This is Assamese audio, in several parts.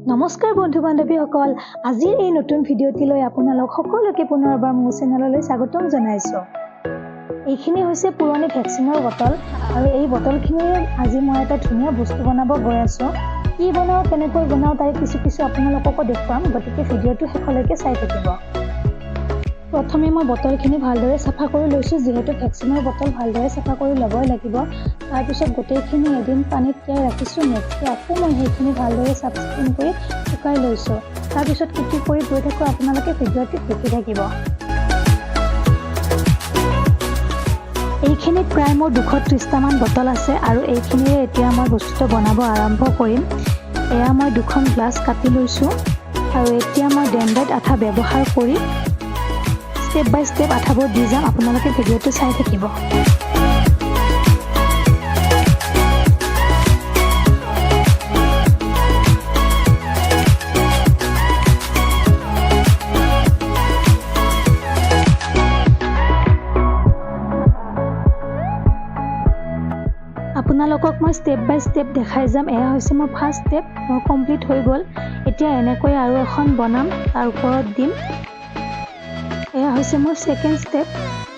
নমস্কাৰ বন্ধু বান্ধৱীসকল, আজিৰ এই নতুন ভিডিঅ'টিলৈ আপোনালোক সকলোকে পুনৰবাৰ মোৰ চেনেললৈ স্বাগতম জনাইছোঁ। এইখিনি হৈছে পুৰণি ভেকচিনৰ বটল আৰু এই বটলখিনিৰে আজি মই এটা ধুনীয়া বস্তু বনাব গৈ আছোঁ। কি বনাওঁ, কেনেকৈ বনাওঁ তাৰে কিছু আপোনালোককো দেখুৱাম, গতিকে ভিডিঅ'টো শেষলৈকে চাই থাকিব। প্ৰথমে মই বটলখিনি ভালদৰে চাফা কৰি লৈছোঁ, যিহেতু ভেকচিনৰ বটল ভালদৰে চাফা কৰি ল'বই লাগিব। তাৰপিছত গোটেইখিনি এদিন পানীত তিয়াই ৰাখিছোঁ। নেক্সট আকৌ মই সেইখিনি ভালদৰে চাফ চিকুণ কৰি শুকাই লৈছোঁ। তাৰপিছত কি কৰি গৈ থাকোঁ আপোনালোকে ভিডিঅ'টিত দেখি থাকিব। এইখিনিত প্ৰায় মোৰ 230টামান বটল আছে আৰু এইখিনিৰে এতিয়া মই বস্তুটো বনাব আৰম্ভ কৰিম। এয়া মই 2খন গ্লাছ কাটি লৈছোঁ আৰু এতিয়া মই ডেণ্ডাইট আঠা ব্যৱহাৰ কৰি ষ্টেপ বাই ষ্টেপ আঠাবোৰ দি যাম। আপোনালোকে ভিডিঅ'টো চাই থাকিব। আপোনালোকক মই ষ্টেপ বাই ষ্টেপ দেখাই যাম। এয়া হৈছে মোৰ ফাৰ্ষ্ট ষ্টেপ, মোৰ কমপ্লিট হৈ গ'ল। এতিয়া এনেকৈ আৰু এখন বনাম, তাৰ ওপৰত দিম। এয়া হৈছে মোৰ ছেকেণ্ড ষ্টেপ।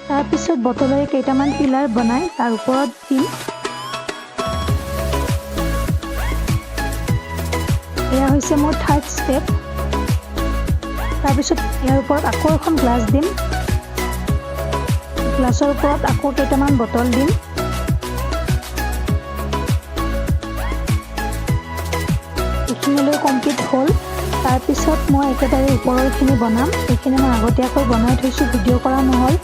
তাৰপিছত বটলেৰে কেইটামান পিলাৰ বনাই তাৰ ওপৰত দিম। এয়া হৈছে মোৰ থাৰ্ড ষ্টেপ। তাৰপিছত ইয়াৰ ওপৰত আকৌ এখন গ্লাছ দিম। গ্লাছৰ ওপৰত আকৌ কেইটামান বটল দিম। এইখিনিলৈ কমপ্লিট হ'ল। তাৰপিছত মই একেবাৰে ওপৰৰখিনি বনাম। এইখিনি মই আগতীয়াকৈ বনাই থৈছোঁ, ভিডিঅ' কৰা নহ'ল।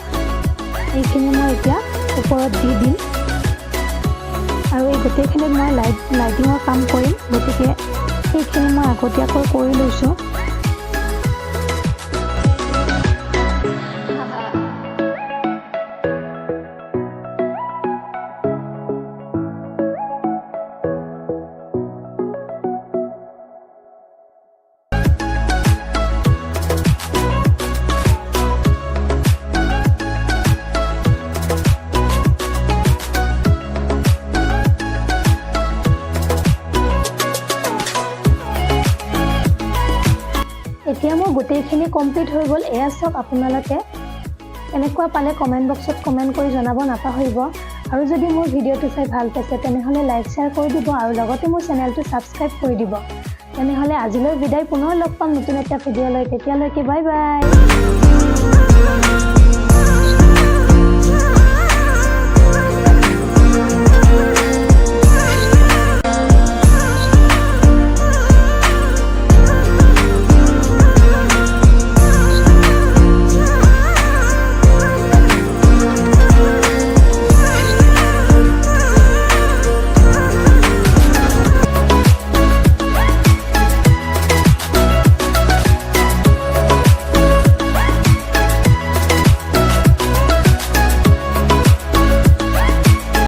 এইখিনি মই এতিয়া ওপৰত দি দিম আৰু এই গোটেইখিনিত মই লাইটিঙৰ কাম কৰিম, গতিকে সেইখিনি মই আগতীয়াকৈ কৰি লৈছোঁ। এতিয়া মোৰ গোটেইখিনি কমপ্লিট হৈ গ'ল। এয়া চাওক আপোনালোকে কেনেকুৱা পালে কমেণ্ট বক্সত কমেণ্ট কৰি জনাব নাপাহৰিব। আৰু যদি মোৰ ভিডিঅ'টো চাই ভাল পাইছে তেনেহ'লে লাইক শ্বেয়াৰ কৰি দিব আৰু লগতে মোৰ চেনেলটো ছাবস্ক্ৰাইব কৰি দিব। তেনেহ'লে আজিলৈ বিদায়, পুনৰ লগ পাম নতুন এটা ভিডিঅ'লৈ। তেতিয়ালৈকে বাই বাই।